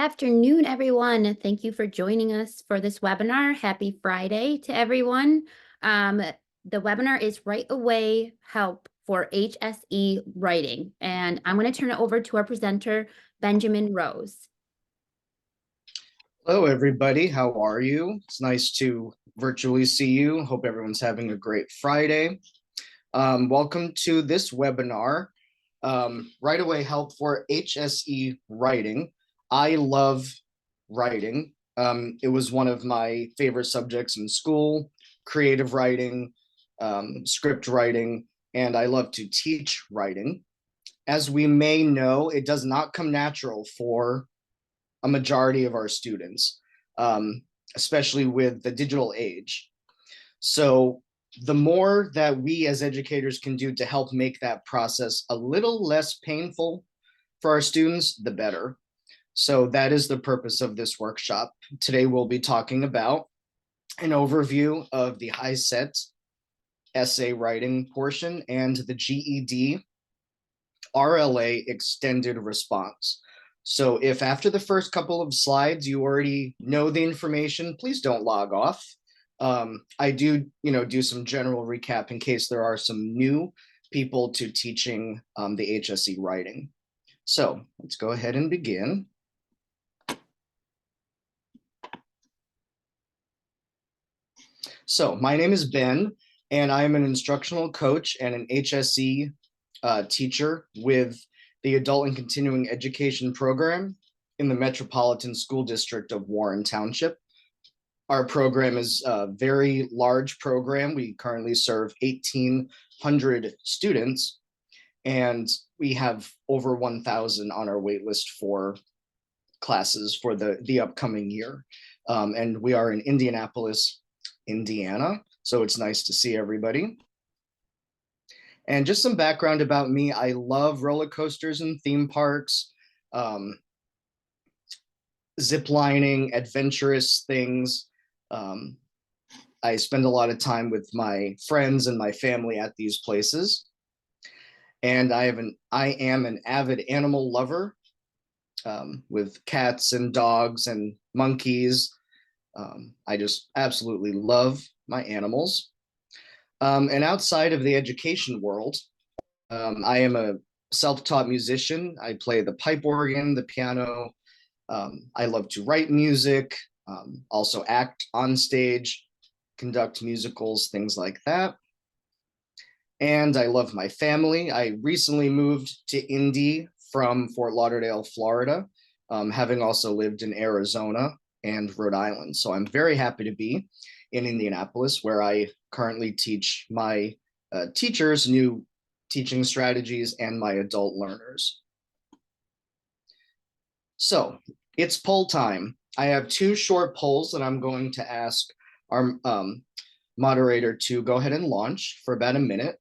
Afternoon, everyone. Thank you for joining us for this webinar. Happy Friday to everyone. The webinar is Right Away Help for HSE Writing, and I'm going to turn it over to our presenter, Benjamin Rose. Hello, everybody. How are you? It's nice to virtually see you. Hope everyone's having a great Friday. Welcome to this webinar, Right Away Help for HSE Writing. I love writing. It was one of my favorite subjects in school, creative writing, script writing, and I love to teach writing. As we may know, it does not come natural for a majority of our students, especially with the digital age. So the more that we as educators can do to help make that process a little less painful for our students, the better. So that is the purpose of this workshop. Today we'll be talking about an overview of the HiSET essay writing portion and the GED RLA extended response. So if after the first couple of slides you already know the information, please don't log off. I do some general recap in case there are some new people to teaching the HSE writing. So let's go ahead and begin. So my name is Ben, and I am an instructional coach and an HSE teacher with the Adult and Continuing Education program in the Metropolitan School District of Warren Township. Our program is a very large program. We currently serve 1,800 students, and we have over 1,000 on our wait list for classes for the upcoming year. And we are in Indianapolis, Indiana, so it's nice to see everybody. And just some background about me: I love roller coasters and theme parks, zip lining, adventurous things. I spend a lot of time with my friends and my family at these places. And I am an avid animal lover, with cats and dogs and monkeys. I just absolutely love my animals. And outside of the education world, I am a self-taught musician. I play the pipe organ, the piano. I love to write music, also act on stage, conduct musicals, things like that. And I love my family. I recently moved to Indy from Fort Lauderdale, Florida, having also lived in Arizona and Rhode Island. So I'm very happy to be in Indianapolis, where I currently teach my teachers new teaching strategies and my adult learners. So it's poll time. I have two short polls that I'm going to ask our moderator to go ahead and launch for about a minute.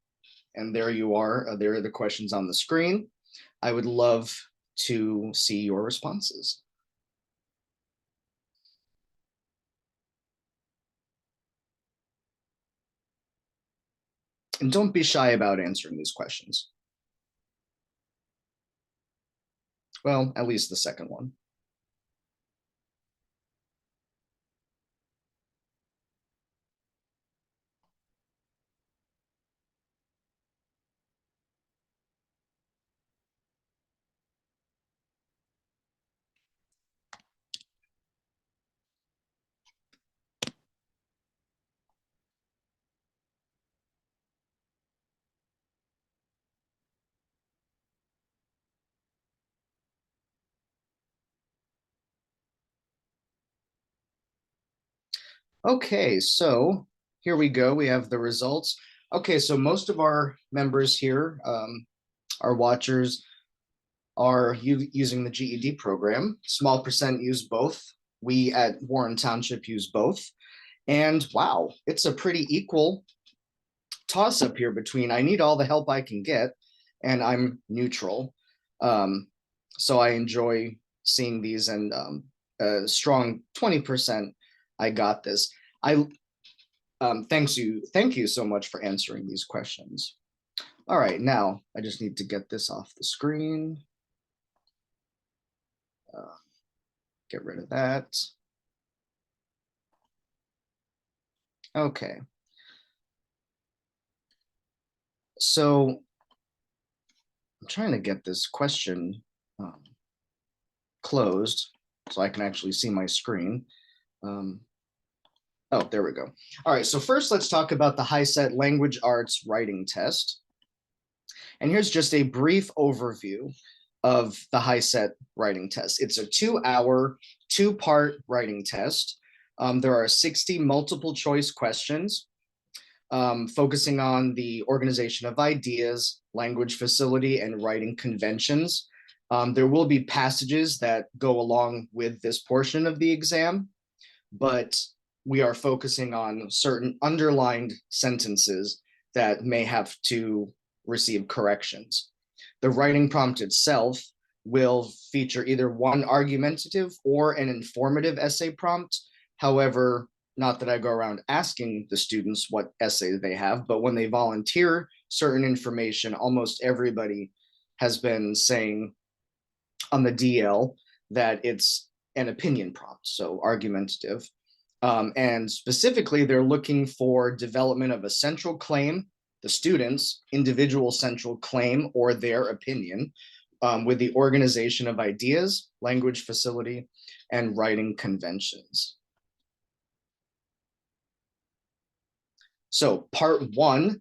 And there you are. There are the questions on the screen. I would love to see your responses. And don't be shy about answering these questions. Well, at least the second one. Okay, so here we go. We have the results. Okay, so most of our members here, our watchers, are using the GED program. Small percent use both. We at Warren Township use both. And wow, it's a pretty equal toss up here between I need all the help I can get and I'm neutral. So I enjoy seeing these, and a strong 20% I got this. Thank you so much for answering these questions. All right, now I just need to get this off the screen. Get rid of that. Okay. So I'm trying to get this question closed so I can actually see my screen. Oh, there we go. All right, so first let's talk about the HiSET Language Arts Writing Test. And here's just a brief overview of the HiSET writing test. It's a 2-hour, 2-part writing test. There are 60 multiple choice questions focusing on the organization of ideas, language facility, and writing conventions. There will be passages that go along with this portion of the exam, but we are focusing on certain underlined sentences that may have to receive corrections. The writing prompt itself will feature either one argumentative or an informative essay prompt. However, not that I go around asking the students what essay they have, but when they volunteer certain information, almost everybody has been saying on the DL that it's an opinion prompt, so argumentative. And specifically, they're looking for development of a central claim, the student's individual central claim or their opinion, with the organization of ideas, language facility, and writing conventions. So part 1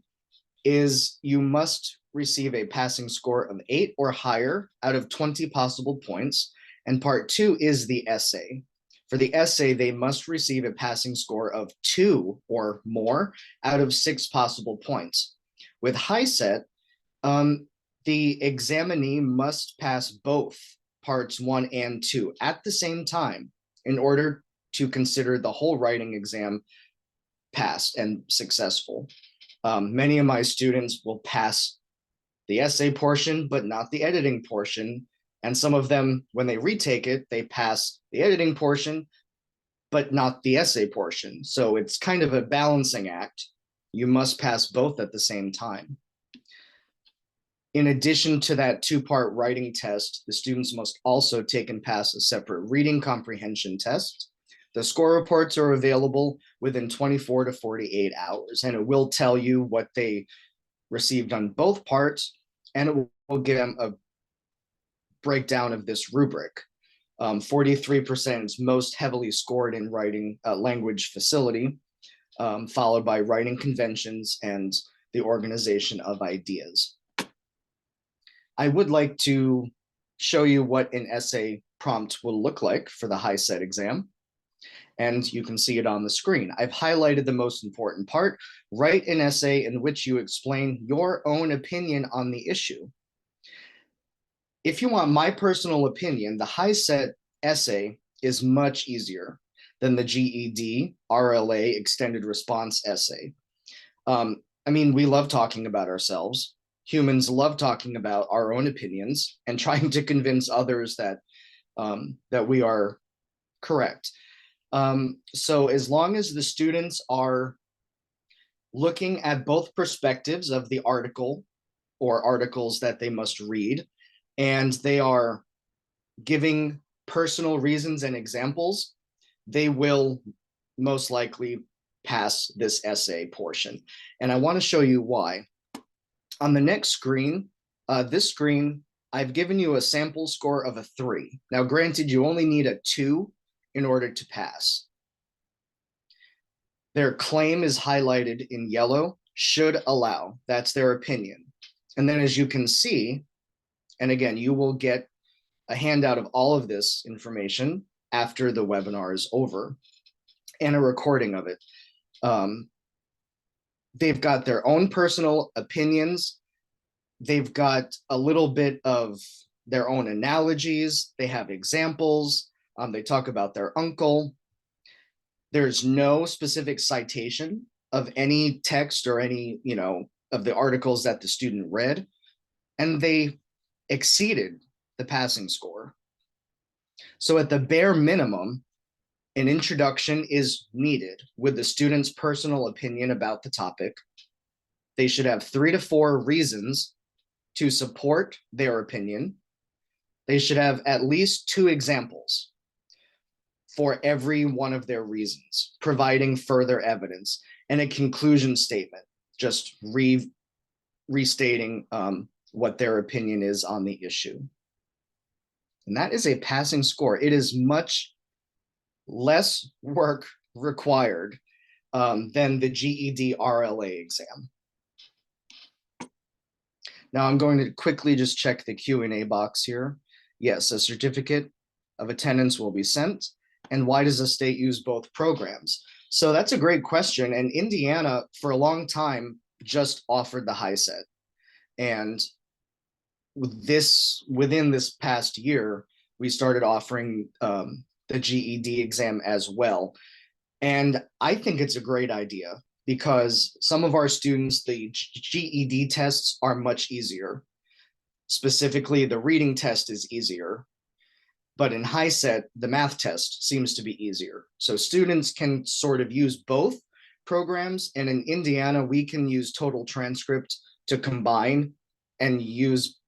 is you must receive a passing score of 8 or higher out of 20 possible points. And part 2 is the essay. For the essay, they must receive a passing score of 2 or more out of 6 possible points. With HiSET, the examinee must pass both parts 1 and 2 at the same time in order to consider the whole writing exam passed and successful. Many of my students will pass the essay portion, but not the editing portion. And some of them, when they retake it, they pass the editing portion, but not the essay portion. So it's kind of a balancing act. You must pass both at the same time. In addition to that 2-part writing test, the students must also take and pass a separate reading comprehension test. The score reports are available within 24 to 48 hours, and it will tell you what they received on both parts, and it will give them a breakdown of this rubric. 43% is most heavily scored in writing language facility, followed by writing conventions and the organization of ideas. I would like to show you what an essay prompt will look like for the HiSET exam, and you can see it on the screen. I've highlighted the most important part. Write an essay in which you explain your own opinion on the issue. If you want my personal opinion, the HiSET essay is much easier than the GED RLA extended response essay. I mean, we love talking about ourselves. Humans love talking about our own opinions and trying to convince others that that we are correct. So as long as the students are looking at both perspectives of the article or articles that they must read, and they are giving personal reasons and examples, they will most likely pass this essay portion. And I want to show you why. On the next screen, this screen, I've given you a sample score of a 3. Now, granted, you only need a 2 in order to pass. Their claim is highlighted in yellow, should allow. That's their opinion. And then as you can see, and again, you will get a handout of all of this information after the webinar is over and a recording of it. They've got their own personal opinions. They've got a little bit of their own analogies. They have examples. They talk about their uncle. There's no specific citation of any text or any, of the articles that the student read. And they exceeded the passing score. So at the bare minimum, an introduction is needed with the student's personal opinion about the topic. They should have 3 to 4 reasons to support their opinion. They should have at least 2 examples. for every one of their reasons, providing further evidence, and a conclusion statement, just restating what their opinion is on the issue. And that is a passing score. It is much less work required than the GED RLA exam. Now I'm going to quickly just check the Q&A box here. Yes, a certificate of attendance will be sent. And why does the state use both programs? So that's a great question. And Indiana, for a long time, just offered the HiSET. And within this past year, we started offering the GED exam as well. And I think it's a great idea because some of our students, the GED tests are much easier. Specifically, the reading test is easier. But in HiSET, the math test seems to be easier. So students can sort of use both programs. And in Indiana, we can use total transcript to combine and use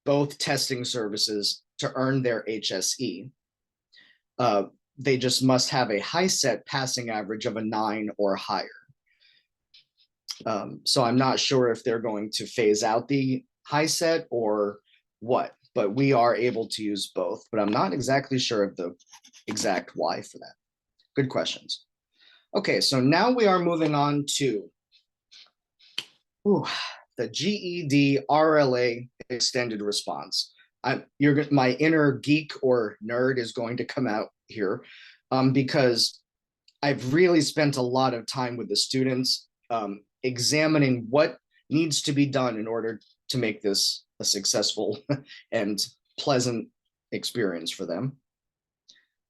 both testing services to earn their HSE. They just must have a HiSET passing average of a 9 or higher. So I'm not sure if they're going to phase out the HiSET or what, but we are able to use both, but I'm not exactly sure of the exact why for that. Good questions. Okay, so now we are moving on to the GED RLA extended response. My inner geek or nerd is going to come out here because I've really spent a lot of time with the students examining what needs to be done in order to make this a successful and pleasant experience for them.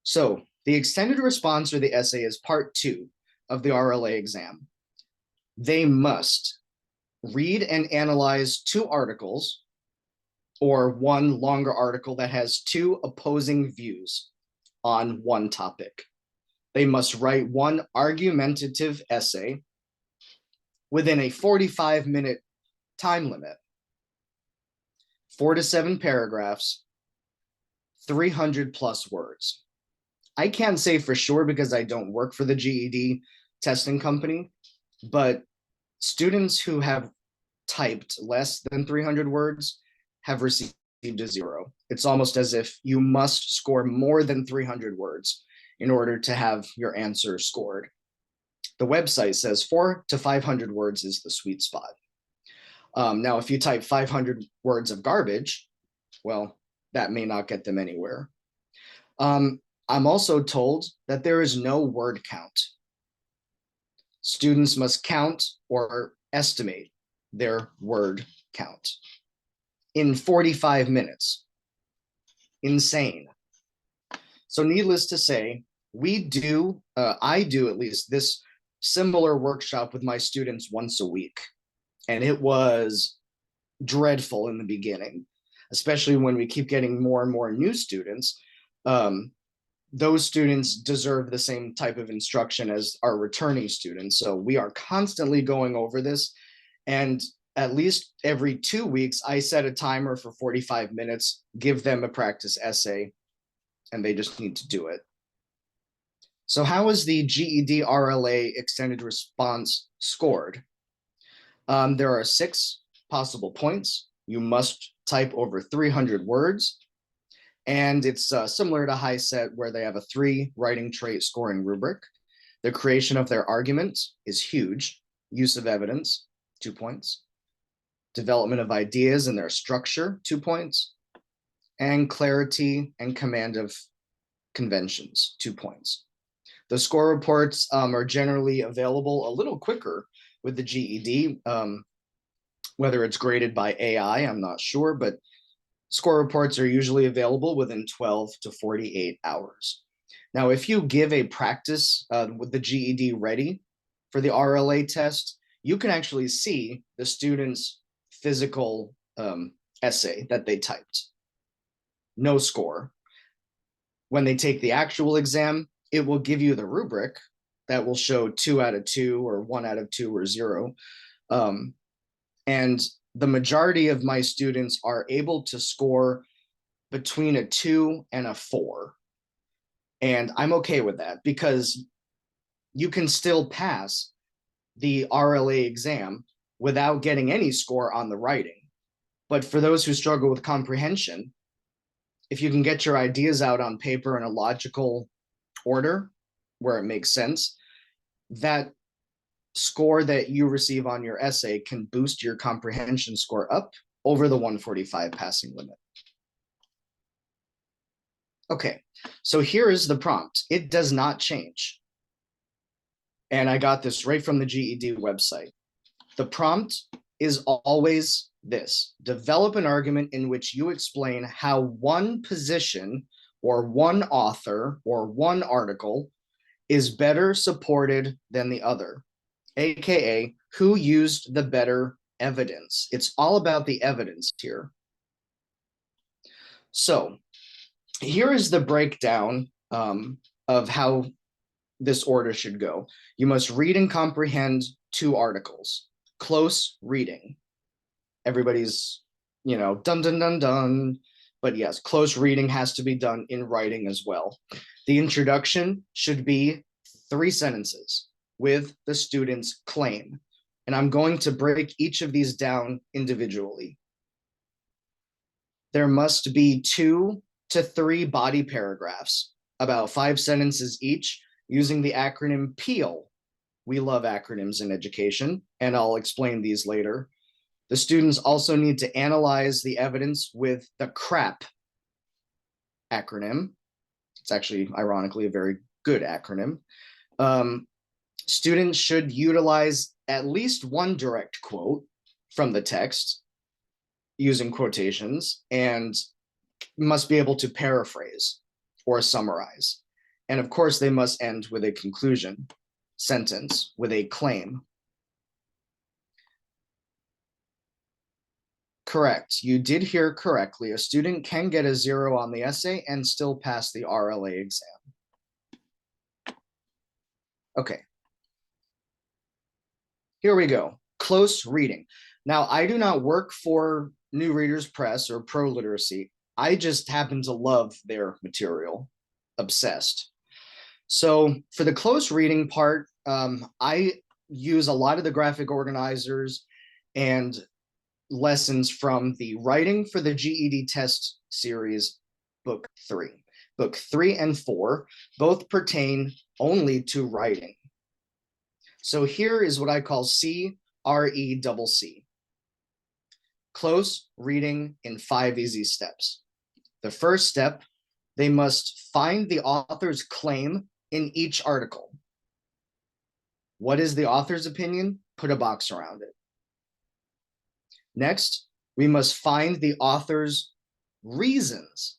So the extended response or the essay is part 2 of the RLA exam. They must read and analyze 2 articles or one longer article that has 2 opposing views on one topic. They must write 1 argumentative essay within a 45-minute time limit, 4 to 7 paragraphs, 300 plus words. I can't say for sure because I don't work for the GED testing company, but students who have typed less than 300 words have received a 0. It's almost as if you must score more than 300 words in order to have your answer scored. The website says 400 to 500 words is the sweet spot. Now, if you type 500 words of garbage, well, that may not get them anywhere. I'm also told that there is no word count. Students must count or estimate their word count in 45 minutes. Insane. So needless to say, I do at least this similar workshop with my students once a week. And it was dreadful in the beginning, especially when we keep getting more and more new students. Those students deserve the same type of instruction as our returning students. So we are constantly going over this. And at least every 2 weeks, I set a timer for 45 minutes, give them a practice essay, and they just need to do it. So how is the GED RLA extended response scored? There are 6 possible points. You must type over 300 words. And it's similar to HiSET, where they have a 3 writing trait scoring rubric. The creation of their argument is huge. Use of evidence, 2 points. Development of ideas and their structure, 2 points. And clarity and command of conventions, 2 points. The score reports are generally available a little quicker with the GED, whether it's graded by AI, I'm not sure, but score reports are usually available within 12 to 48 hours. Now, if you give a practice with the GED ready for the RLA test, you can actually see the student's physical essay that they typed. No score. When they take the actual exam, it will give you the rubric that will show 2 out of 2 or 1 out of 2 or 0. And the majority of my students are able to score between a 2 and a 4. And I'm okay with that because you can still pass the RLA exam without getting any score on the writing. But for those who struggle with comprehension, if you can get your ideas out on paper in a logical order where it makes sense, that score that you receive on your essay can boost your comprehension score up over the 145 passing limit. Okay, so here is the prompt. It does not change. And I got this right from the GED website. The prompt is always this: develop an argument in which you explain how one position or one author or one article is better supported than the other, aka who used the better evidence. It's all about the evidence here. So here is the breakdown of how this order should go. You must read and comprehend 2 articles. Close reading. Everybody's, dun, dun, dun, dun. But yes, close reading has to be done in writing as well. The introduction should be 3 sentences with the student's claim. And I'm going to break each of these down individually. There must be 2 to 3 body paragraphs, about 5 sentences each, using the acronym PEAL. We love acronyms in education, and I'll explain these later. The students also need to analyze the evidence with the CRAP acronym. It's actually, ironically, a very good acronym. Students should utilize at least 1 direct quote from the text using quotations, and must be able to paraphrase or summarize. And of course, they must end with a conclusion sentence with a claim. Correct. You did hear correctly. A student can get a 0 on the essay and still pass the RLA exam. Okay. Here we go. Close reading. Now, I do not work for New Readers Press or Pro Literacy. I just happen to love their material. Obsessed. So for the close reading part, I use a lot of the graphic organizers and lessons from the Writing for the GED Test series, book 3. Book 3 and 4 both pertain only to writing. So here is what I call CRECC. Close reading in 5 easy steps. The first step, they must find the author's claim in each article. What is the author's opinion? Put a box around it. Next, we must find the author's reasons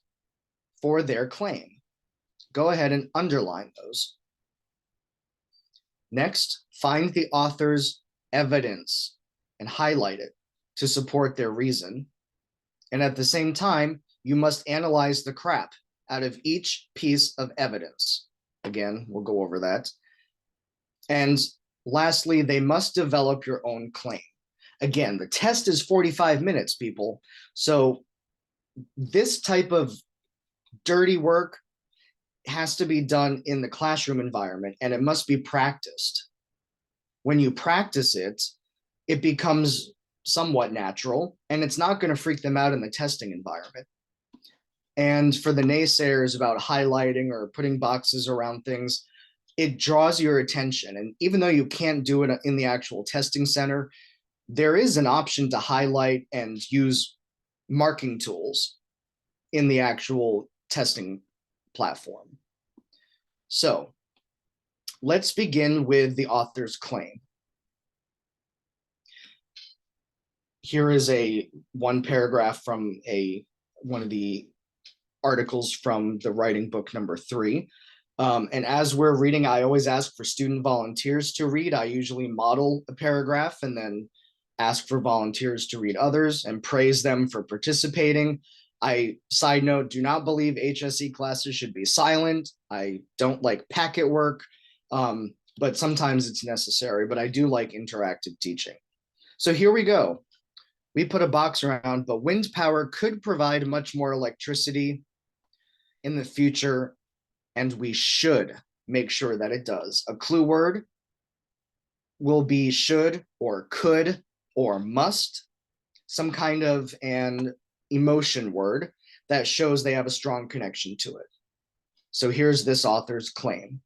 for their claim. Go ahead and underline those. Next, find the author's evidence and highlight it to support their reason. And at the same time, you must analyze the crap out of each piece of evidence. Again, we'll go over that. And lastly, they must develop your own claim. Again, the test is 45 minutes, people. So this type of dirty work has to be done in the classroom environment, and it must be practiced. When you practice it, it becomes somewhat natural, and it's not going to freak them out in the testing environment. And for the naysayers about highlighting or putting boxes around things, it draws your attention. And even though you can't do it in the actual testing center, there is an option to highlight and use marking tools in the actual testing platform. So let's begin with the author's claim. Here is one paragraph from one of the articles from the writing book number 3. And as we're reading, I always ask for student volunteers to read. I usually model a paragraph and then ask for volunteers to read others and praise them for participating. Side note, do not believe HSE classes should be silent. I don't like packet work, but sometimes it's necessary, but I do like interactive teaching. So here we go. We put a box around, but wind power could provide much more electricity in the future and we should make sure that it does. A clue word will be should or could or must, some kind of an emotion word that shows they have a strong connection to it. So here's this author's claim.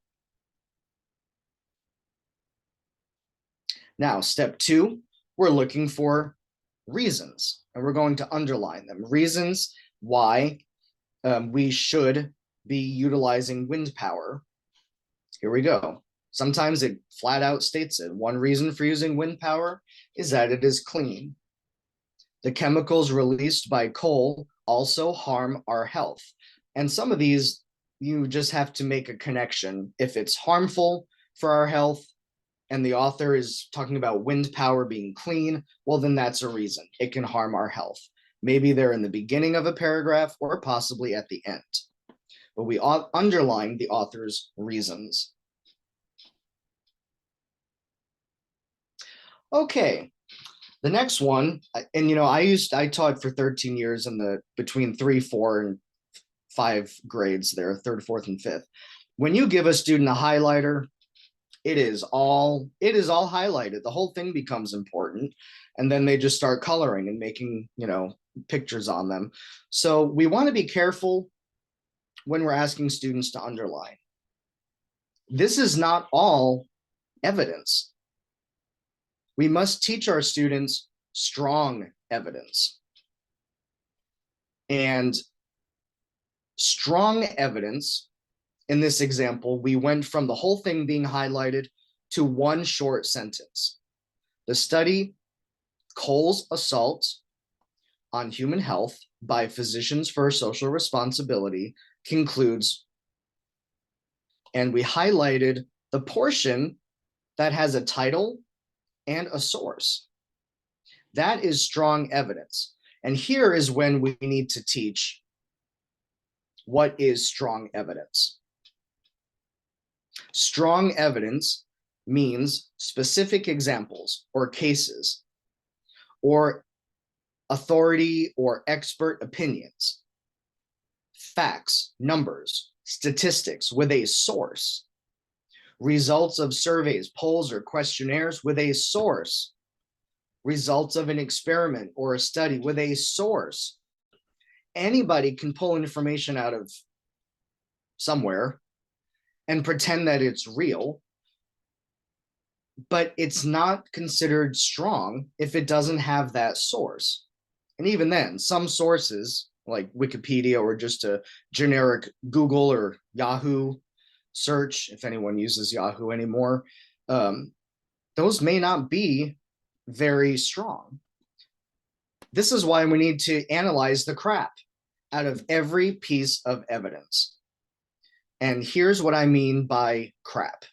Now, step 2, we're looking for reasons, and we're going to underline them. Reasons why we should be utilizing wind power. Here we go. Sometimes it flat out states it. One reason for using wind power is that it is clean. The chemicals released by coal also harm our health. And some of these, you just have to make a connection. If it's harmful for our health, and the author is talking about wind power being clean, well, then that's a reason. It can harm our health. Maybe they're in the beginning of a paragraph or possibly at the end. But we underline the author's reasons. Okay, the next one, and I taught for 13 years in the between 3, 4, and 5 grades there, 3rd, 4th, and 5th. When you give a student a highlighter, it is all highlighted. The whole thing becomes important, and then they just start coloring and making pictures on them. So we want to be careful when we're asking students to underline. This is not all evidence. We must teach our students strong evidence. And strong evidence, in this example, we went from the whole thing being highlighted to one short sentence. The study, Cole's Assault on Human Health by Physicians for Social Responsibility, concludes, and we highlighted the portion that has a title and a source. That is strong evidence. And here is when we need to teach what is strong evidence. Strong evidence means specific examples or cases or authority or expert opinions, facts, numbers, statistics with a source, results of surveys, polls, or questionnaires with a source, results of an experiment or a study with a source. Anybody can pull information out of somewhere and pretend that it's real, but it's not considered strong if it doesn't have that source. And even then, some sources like Wikipedia or just a generic Google or Yahoo search, if anyone uses Yahoo anymore, those may not be very strong. This is why we need to analyze the crap out of every piece of evidence. And here's what I mean by crap.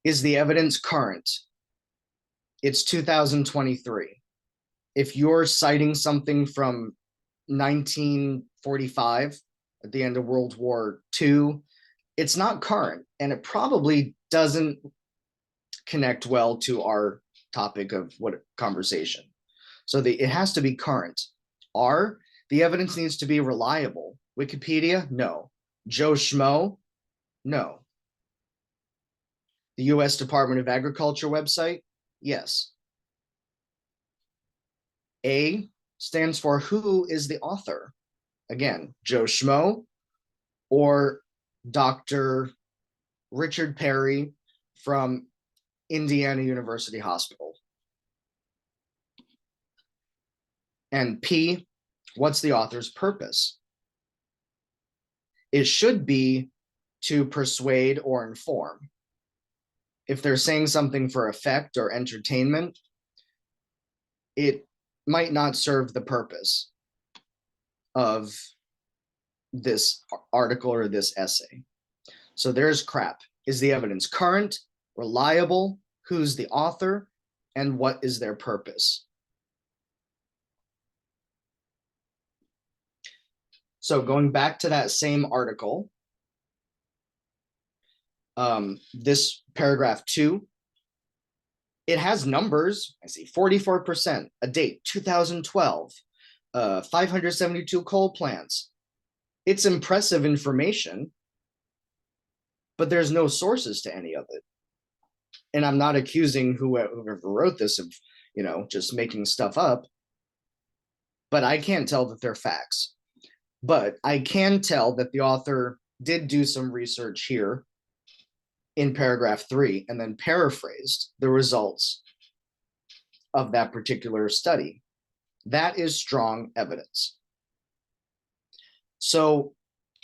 Is the evidence current? It's 2023. If you're citing something from 1945, at the end of World War II, it's not current, and it probably doesn't connect well to our topic of what conversation. So it has to be current. The evidence needs to be reliable. Wikipedia, no. Joe Schmo, no. The US Department of Agriculture website, yes. A stands for who is the author. Again, Joe Schmo or Dr. Richard Perry from Indiana University Hospital. And P, what's the author's purpose? It should be to persuade or inform. If they're saying something for effect or entertainment, it might not serve the purpose of this article or this essay. So there's crap. Is the evidence current, reliable? Who's the author? And what is their purpose? So going back to that same article, this paragraph 2, it has numbers. I see 44%, a date, 2012, 572 coal plants. It's impressive information, but there's no sources to any of it. And I'm not accusing whoever wrote this of, just making stuff up, but I can't tell that they're facts. But I can tell that the author did do some research here in paragraph 3 and then paraphrased the results of that particular study. That is strong evidence. So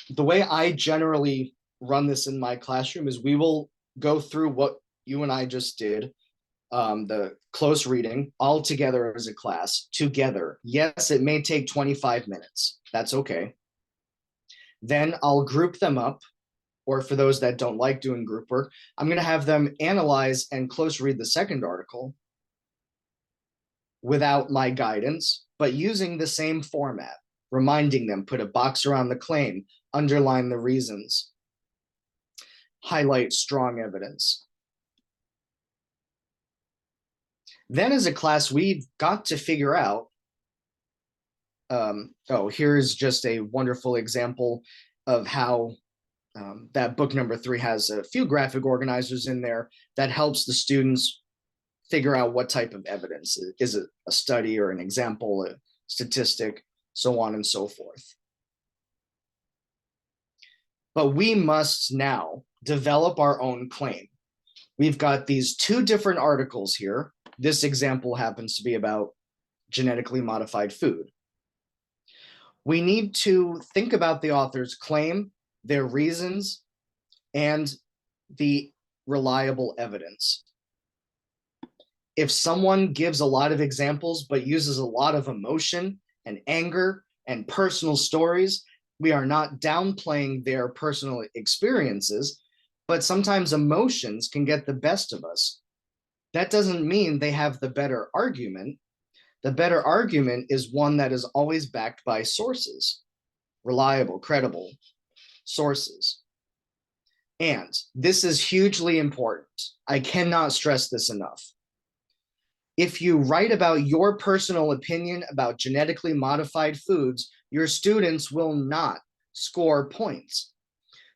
the way I generally run this in my classroom is we will go through what you and I just did, the close reading, all together as a class, together. Yes, it may take 25 minutes. That's okay. Then I'll group them up, or for those that don't like doing group work, I'm going to have them analyze and close read the second article without my guidance, but using the same format, reminding them, put a box around the claim, underline the reasons, highlight strong evidence. Then as a class, we've got to figure out, here's just a wonderful example of how that book number 3 has a few graphic organizers in there that helps the students figure out what type of evidence. Is it a study or an example, a statistic, so on and so forth. But we must now develop our own claim. We've got these 2 different articles here. This example happens to be about genetically modified food. We need to think about the author's claim, their reasons, and the reliable evidence. If someone gives a lot of examples but uses a lot of emotion and anger and personal stories, we are not downplaying their personal experiences, but sometimes emotions can get the best of us. That doesn't mean they have the better argument. The better argument is one that is always backed by sources, reliable, credible sources. And this is hugely important. I cannot stress this enough. If you write about your personal opinion about genetically modified foods, your students will not score points.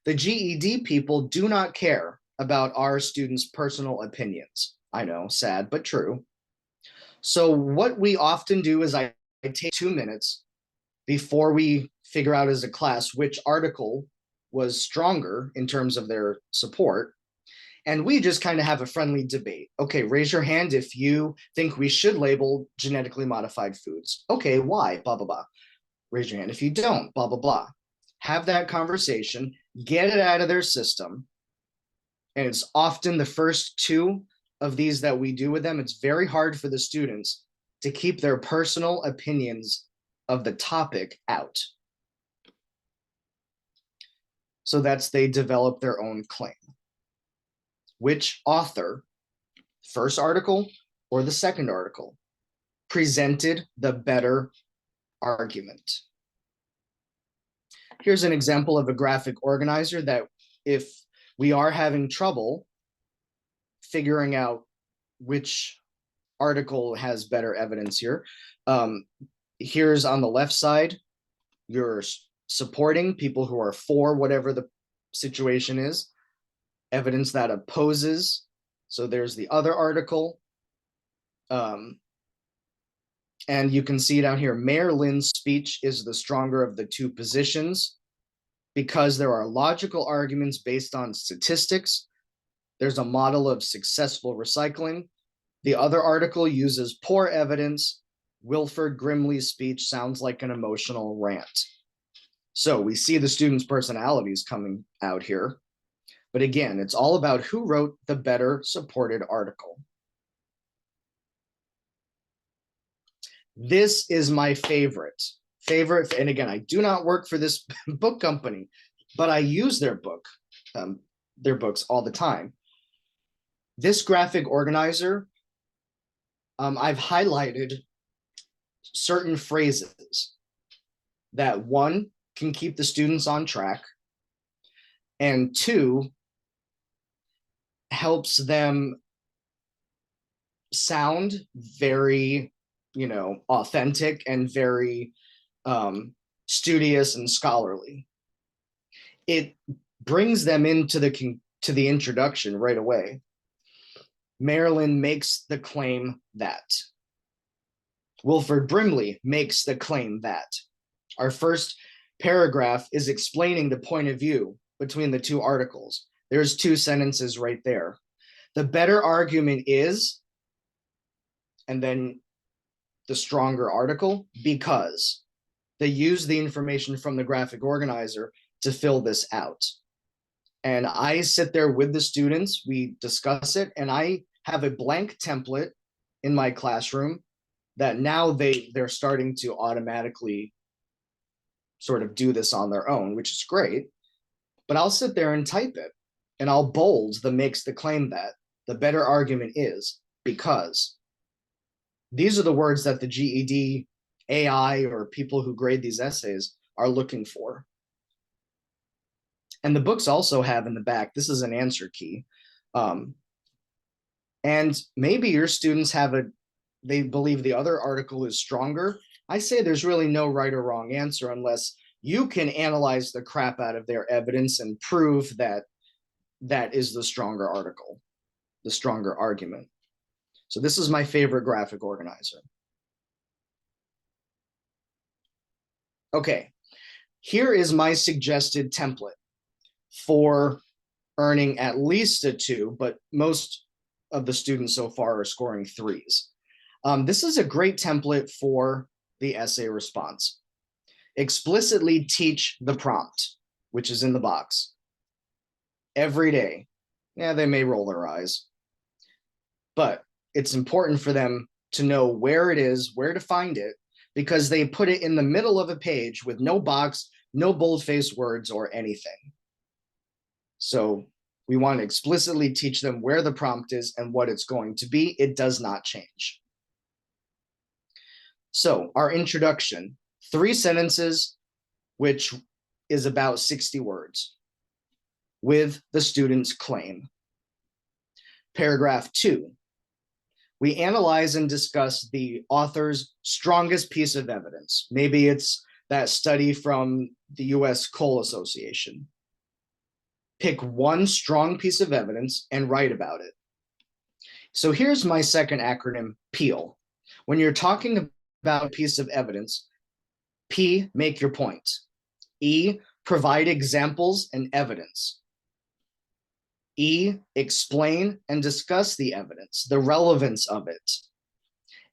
The GED people do not care about our students' personal opinions. I know, sad, but true. So what we often do is I take 2 minutes before we figure out as a class which article was stronger in terms of their support. And we just kind of have a friendly debate. Okay, raise your hand if you think we should label genetically modified foods. Okay, why? Blah, blah, blah. Raise your hand if you don't, blah, blah, blah. Have that conversation, get it out of their system. And it's often the first 2 of these that we do with them. It's very hard for the students to keep their personal opinions of the topic out. So that's they develop their own claim. Which author, first article or the second article, presented the better argument? Here's an example of a graphic organizer that if we are having trouble figuring out which article has better evidence here, here's on the left side, you're supporting people who are for whatever the situation is, evidence that opposes. So there's the other article. And you can see down here, Mayor Lynn's speech is the stronger of the 2 positions because there are logical arguments based on statistics. There's a model of successful recycling. The other article uses poor evidence. Wilford Grimley's speech sounds like an emotional rant. So we see the students' personalities coming out here. But again, it's all about who wrote the better supported article. This is my favorite. And again, I do not work for this book company, but I use their books all the time. This graphic organizer, I've highlighted certain phrases that 1 can keep the students on track, and 2 helps them sound very, authentic and very studious and scholarly. it brings them into the introduction right away. Marilyn makes the claim that. Wilford Brimley makes the claim that. Our first paragraph is explaining the point of view between the two articles. There's two sentences right there. The better argument is, and then the stronger article, because they use the information from the graphic organizer to fill this out. And I sit there with the students, we discuss it, and I have a blank template in my classroom that now they're starting to automatically sort of do this on their own, which is great. But I'll sit there and type it, and I'll bold the makes the claim that. The better argument is because. These are the words that the GED AI or people who grade these essays are looking for. And the books also have in the back, this is an answer key. And maybe your students they believe the other article is stronger. I say there's really no right or wrong answer unless you can analyze the crap out of their evidence and prove that that is the stronger article, the stronger argument. So this is my favorite graphic organizer. Okay, here is my suggested template for earning at least a 2, but most of the students so far are scoring 3s. This is a great template for the essay response. Explicitly teach the prompt, which is in the box. Every day. Yeah, they may roll their eyes, but it's important for them to know where it is, where to find it, because they put it in the middle of a page with no box, no boldface words or anything. So we want to explicitly teach them where the prompt is and what it's going to be. It does not change. So our introduction, 3 sentences, which is about 60 words with the student's claim. Paragraph 2, we analyze and discuss the author's strongest piece of evidence. Maybe it's that study from the US Coal Association. Pick one strong piece of evidence and write about it. So here's my second acronym, PEEL. When you're talking about a piece of evidence, P, make your point. E, provide examples and evidence. E, explain and discuss the evidence, the relevance of it.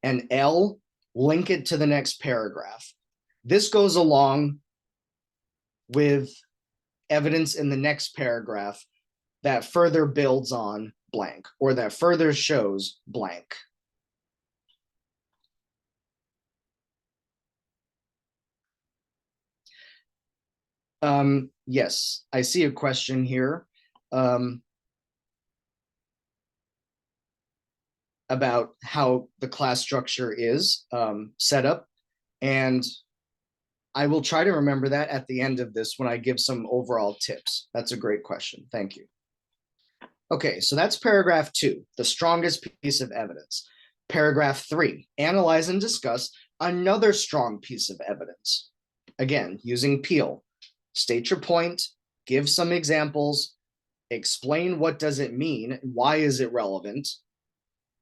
And L, link it to the next paragraph. This goes along with evidence in the next paragraph that further builds on blank or that further shows blank. Yes, I see a question here. About how the class structure is set up. And I will try to remember that at the end of this when I give some overall tips. That's a great question. Thank you. Okay, so that's paragraph 2, the strongest piece of evidence. Paragraph 3, analyze and discuss another strong piece of evidence. Again, using PEEL, state your point, give some examples, explain what does it mean, why is it relevant,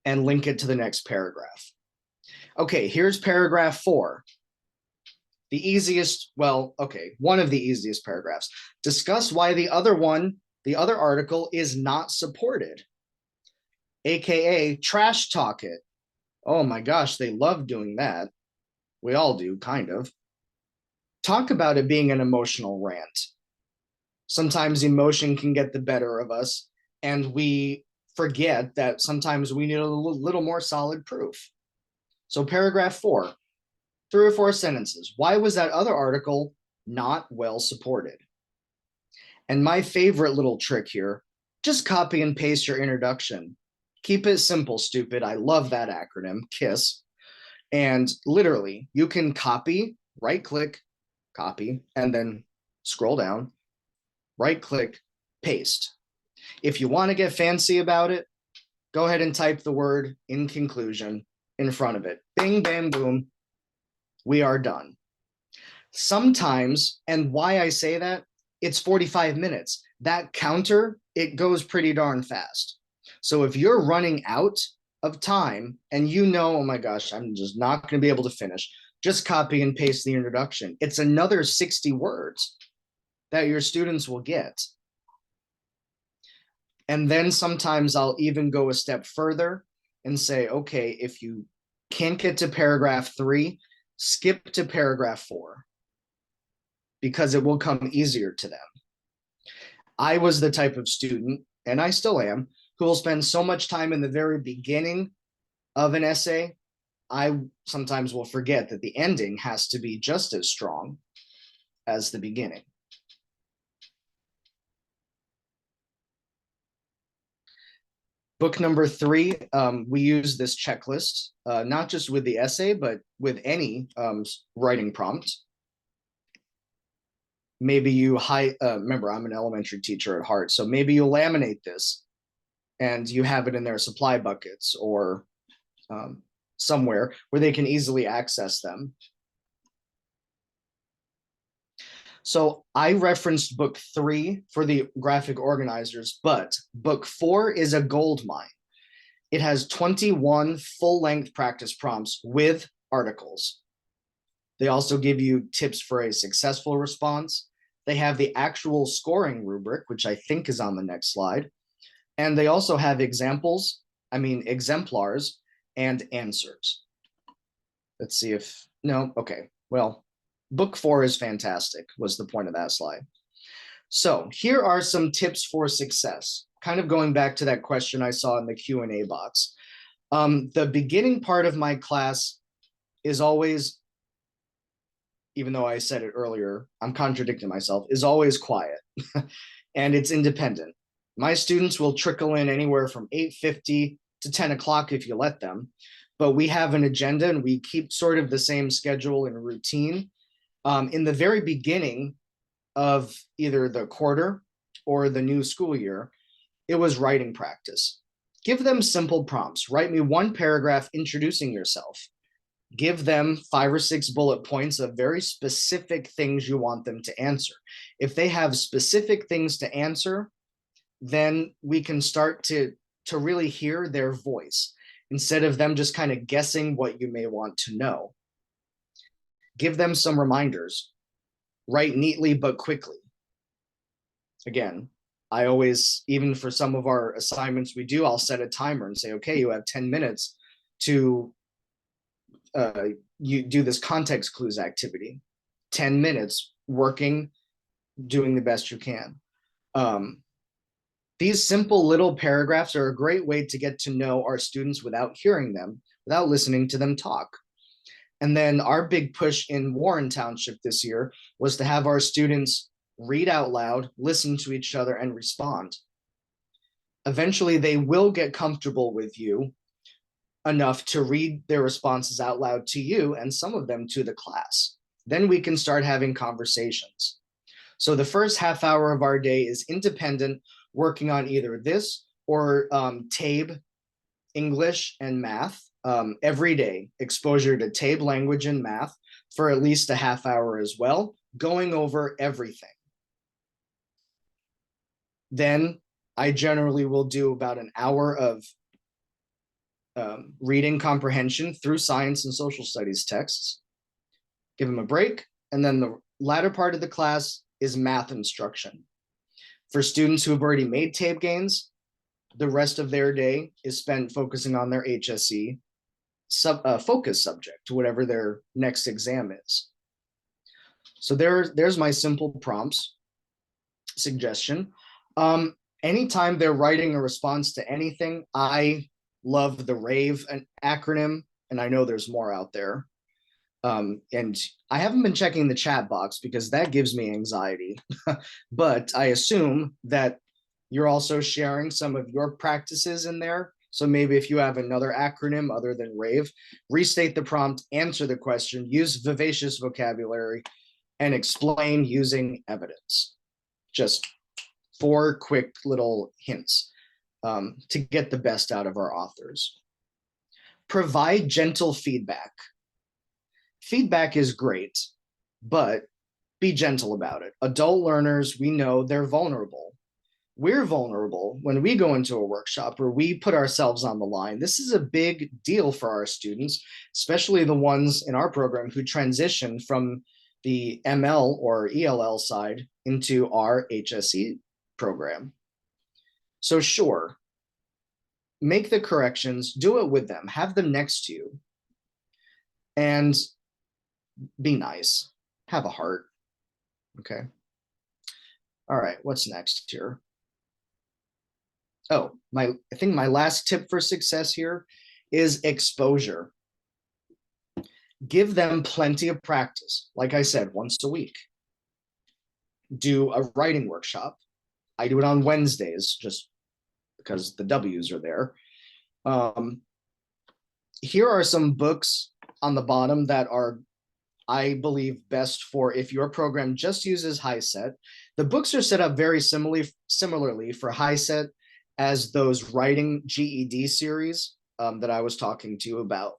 and link it to the next paragraph. Okay, here's paragraph 4. The easiest, well, okay, one of the easiest paragraphs. Discuss why the other article is not supported, AKA trash talk it. Oh my gosh, they love doing that. We all do, kind of. Talk about it being an emotional rant. Sometimes emotion can get the better of us, and we forget that sometimes we need a little more solid proof. So paragraph 4, 3 or 4 sentences. Why was that other article not well supported? And my favorite little trick here, just copy and paste your introduction. Keep it simple, stupid. I love that acronym, KISS. And literally, you can copy, right-click, copy, and then scroll down, right-click, paste. If you want to get fancy about it, go ahead and type the word in conclusion in front of it. Bing, bam, boom. We are done. Sometimes, and why I say that, it's 45 minutes. That counter, it goes pretty darn fast. So if you're running out of time and you know, oh my gosh, I'm just not going to be able to finish, just copy and paste the introduction. It's another 60 words that your students will get. And then sometimes I'll even go a step further and say, okay, if you can't get to paragraph 3, skip to paragraph 4 because it will come easier to them. I was the type of student, and I still am, who will spend so much time in the very beginning of an essay. I sometimes will forget that the ending has to be just as strong as the beginning. Book number 3, we use this checklist, not just with the essay, but with any writing prompt. Maybe you remember, I'm an elementary teacher at heart, so maybe you laminate this and you have it in their supply buckets or somewhere where they can easily access them. So I referenced book 3 for the graphic organizers, but book 4 is a gold mine. It has 21 full-length practice prompts with articles. They also give you tips for a successful response. They have the actual scoring rubric, which I think is on the next slide. And they also have exemplars and answers. Let's see if, no, okay. Well, book 4 is fantastic, was the point of that slide. So here are some tips for success, kind of going back to that question I saw in the Q&A box. The beginning part of my class is always, even though I said it earlier, I'm contradicting myself, is always quiet and it's independent. My students will trickle in anywhere from 8:50 to 10 o'clock if you let them, but we have an agenda and we keep sort of the same schedule and routine. In the very beginning of either the quarter or the new school year, it was writing practice. Give them simple prompts. Write me 1 paragraph introducing yourself. Give them 5 or 6 bullet points of very specific things you want them to answer. If they have specific things to answer, then we can start to really hear their voice instead of them just kind of guessing what you may want to know. Give them some reminders. Write neatly but quickly. Again, I always, even for some of our assignments we do, I'll set a timer and say, okay, you have 10 minutes to you do this context clues activity. 10 minutes working, doing the best you can. These simple little paragraphs are a great way to get to know our students without hearing them, without listening to them talk. And then our big push in Warren Township this year was to have our students read out loud, listen to each other, and respond. Eventually, they will get comfortable with you enough to read their responses out loud to you and some of them to the class. Then we can start having conversations. So the first half hour of our day is independent, working on either this or TABE, English and math. Every day, exposure to TABE language and math for at least a half hour as well, going over everything. Then I generally will do about an hour of reading comprehension through science and social studies texts, give them a break, and then the latter part of the class is math instruction. For students who have already made TABE gains, the rest of their day is spent focusing on their HSE focus subject, whatever their next exam is. So there's my simple prompts suggestion. Anytime they're writing a response to anything, I love the RAVE acronym, and I know there's more out there. And I haven't been checking the chat box because that gives me anxiety, but I assume that you're also sharing some of your practices in there. So maybe if you have another acronym other than RAVE, restate the prompt, answer the question, use vivacious vocabulary, and explain using evidence. Just 4 quick little hints to get the best out of our authors. Provide gentle feedback. Feedback is great, but be gentle about it. Adult learners, we know they're vulnerable. We're vulnerable when we go into a workshop or we put ourselves on the line. This is a big deal for our students, especially the ones in our program who transition from the ML or ELL side into our HSE program. So sure, make the corrections, do it with them, have them next to you, and be nice, have a heart, okay? All right, what's next here? Oh, I think my last tip for success here is exposure. Give them plenty of practice. Like I said, once a week. Do a writing workshop. I do it on Wednesdays just because the W's are there. Here are some books on the bottom that are, I believe, best for if your program just uses HiSET. The books are set up very similarly for HiSET as those writing GED series that I was talking to you about.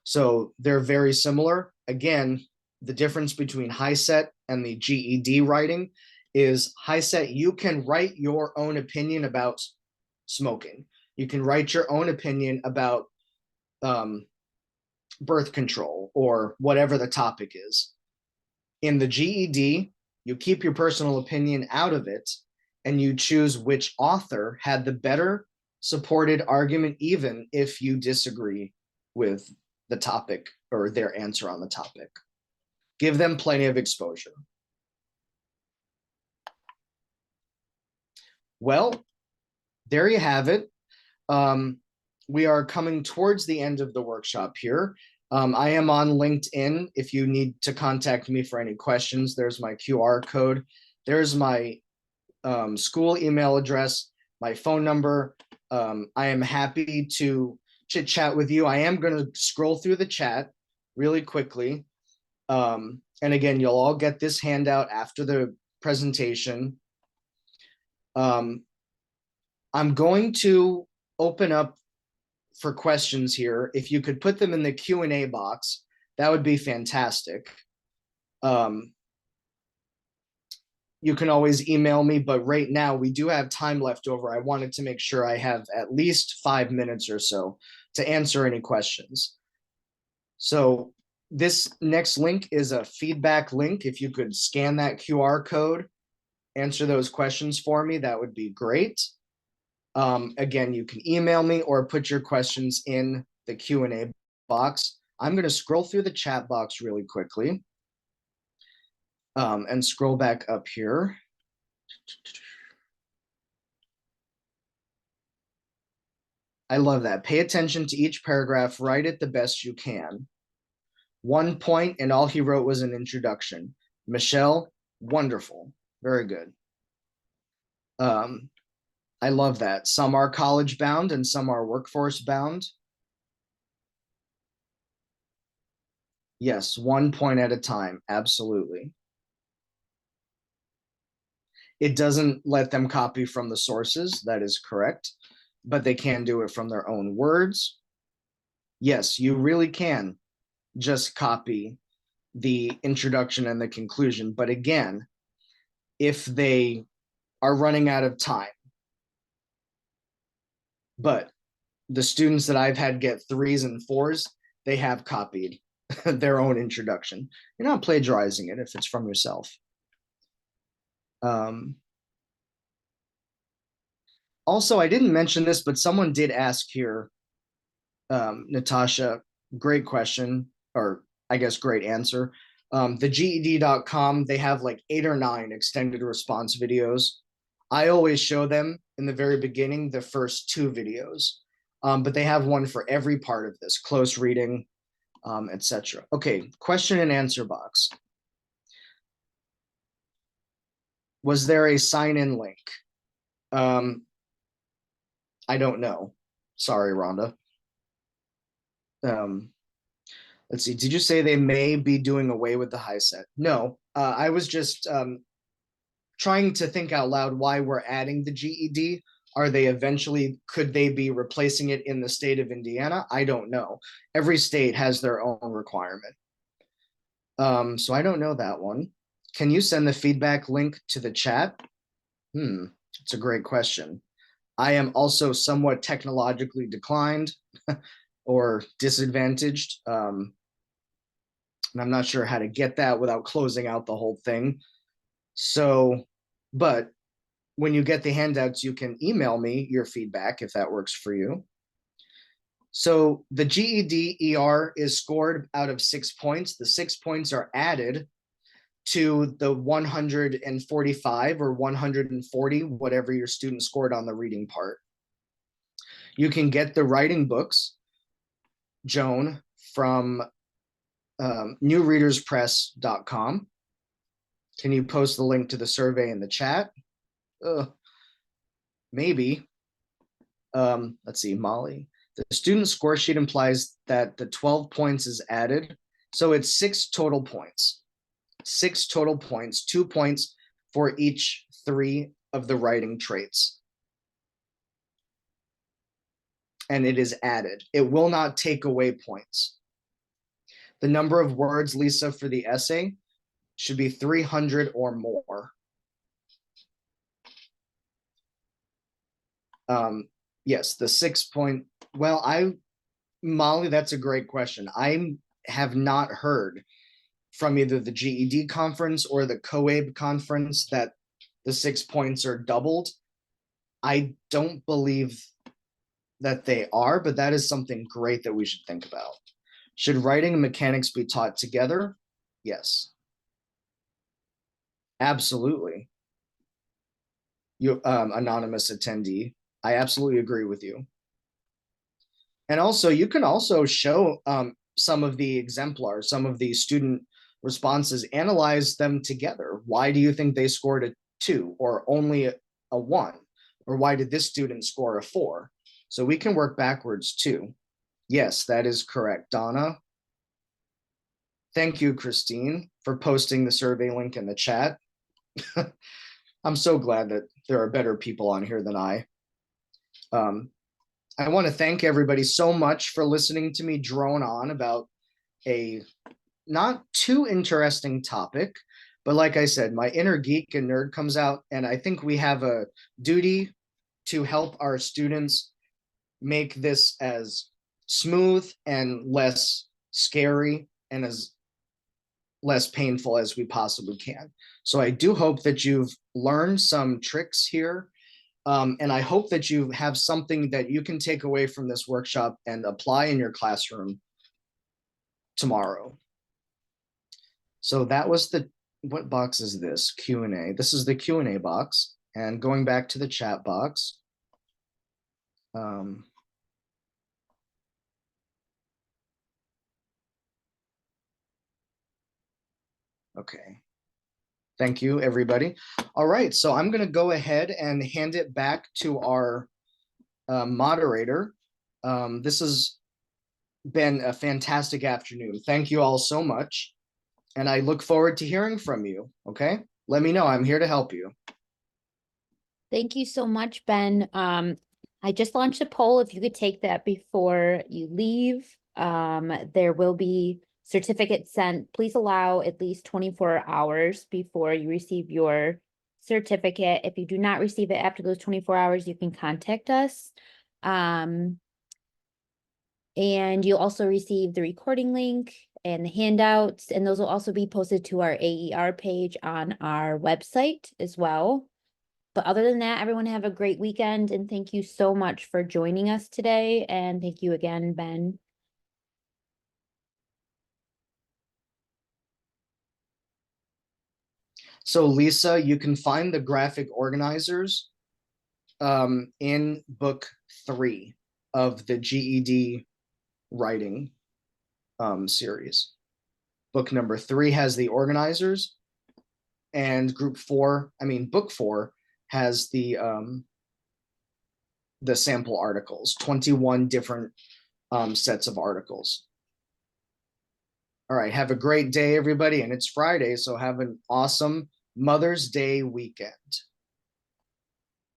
So they're very similar. Again, the difference between HiSET and the GED writing is HiSET, you can write your own opinion about smoking. You can write your own opinion about birth control or whatever the topic is. In the GED, you keep your personal opinion out of it and you choose which author had the better supported argument, even if you disagree with the topic or their answer on the topic. Give them plenty of exposure. Well, there you have it. We are coming towards the end of the workshop here. I am on LinkedIn. If you need to contact me for any questions, there's my QR code. There's my school email address, my phone number. I am happy to chit chat with you. I am going to scroll through the chat really quickly. And again, you'll all get this handout after the presentation. I'm going to open up for questions here. If you could put them in the Q&A box, that would be fantastic. You can always email me, but right now we do have time left over. I wanted to make sure I have at least 5 minutes or so to answer any questions. So this next link is a feedback link. If you could scan that QR code, answer those questions for me, that would be great. Again, you can email me or put your questions in the Q&A box. I'm going to scroll through the chat box really quickly. And scroll back up here. I love that. Pay attention to each paragraph, write it the best you can. 1 point, and all he wrote was an introduction. Michelle, wonderful. Very good. I love that. Some are college bound and some are workforce bound. Yes, 1 point at a time. Absolutely. It doesn't let them copy from the sources. That is correct. But they can do it from their own words. Yes, you really can just copy the introduction and the conclusion. But again, if they are running out of time, but the students that I've had get 3s and 4s, they have copied their own introduction. You're not plagiarizing it if it's from yourself. Also, I didn't mention this, but someone did ask here, Natasha, great question, or I guess great answer. The GED.com, they have like 8 or 9 extended response videos. I always show them in the very beginning, the first 2 videos, but they have one for every part of this, close reading, etc. Okay, question and answer box. Was there a sign-in link? I don't know. Sorry, Rhonda. Let's see. Did you say they may be doing away with the HiSET? No, I was just trying to think out loud why we're adding the GED. Are they eventually, could they be replacing it in the state of Indiana? I don't know. Every state has their own requirement. So I don't know that one. Can you send the feedback link to the chat? It's a great question. I am also somewhat technologically declined or disadvantaged. And I'm not sure how to get that without closing out the whole thing. So, but when you get the handouts, you can email me your feedback if that works for you. So the GED ER is scored out of 6 points. The 6 points are added to the 145 or 140, whatever your student scored on the reading part. You can get the writing books, Joan, from newreaderspress.com. Can you post the link to the survey in the chat? Maybe. Let's see, Molly. The student score sheet implies that the 12 points is added. So it's 6 total points. 6 total points, 2 points for each 3 of the writing traits. And it is added. It will not take away points. The number of words, Lisa, for the essay should be 300 or more. Yes, the 6 point. Well, Molly, that's a great question. I have not heard from either the GED conference or the COABE conference that the 6 points are doubled. I don't believe that they are, but that is something great that we should think about. Should writing and mechanics be taught together? Yes. Absolutely. You, anonymous attendee, I absolutely agree with you. And also, you can also show some of the exemplars, some of the student responses, analyze them together. Why do you think they scored a 2 or only a 1? Or why did this student score a 4? So we can work backwards too. Yes, that is correct, Donna. Thank you, Christine, for posting the survey link in the chat. I'm so glad that there are better people on here than I. I want to thank everybody so much for listening to me drone on about a not too interesting topic, but like I said, my inner geek and nerd comes out, and I think we have a duty to help our students make this as smooth and less scary and as less painful as we possibly can. So I do hope that you've learned some tricks here. And I hope that you have something that you can take away from this workshop and apply in your classroom tomorrow. So that was what box is this? Q&A. This is the Q&A box. And going back to the chat box. Okay. Thank you, everybody. All right, so I'm going to go ahead and hand it back to our moderator. This has been a fantastic afternoon. Thank you all so much. And I look forward to hearing from you, okay? Let me know. I'm here to help you. Thank you so much, Ben. I just launched a poll. If you could take that before you leave, there will be certificates sent. Please allow at least 24 hours before you receive your certificate. If you do not receive it after those 24 hours, you can contact us. And you'll also receive the recording link and the handouts, and those will also be posted to our AER page on our website as well. But other than that, everyone have a great weekend, and thank you so much for joining us today. And thank you again, Ben. So Lisa, you can find the graphic organizers in book 3 of the GED writing series. Book number 3 has the organizers, and book 4 has the sample articles, 21 different sets of articles. All right, have a great day, everybody. And it's Friday, so have an awesome Mother's Day weekend.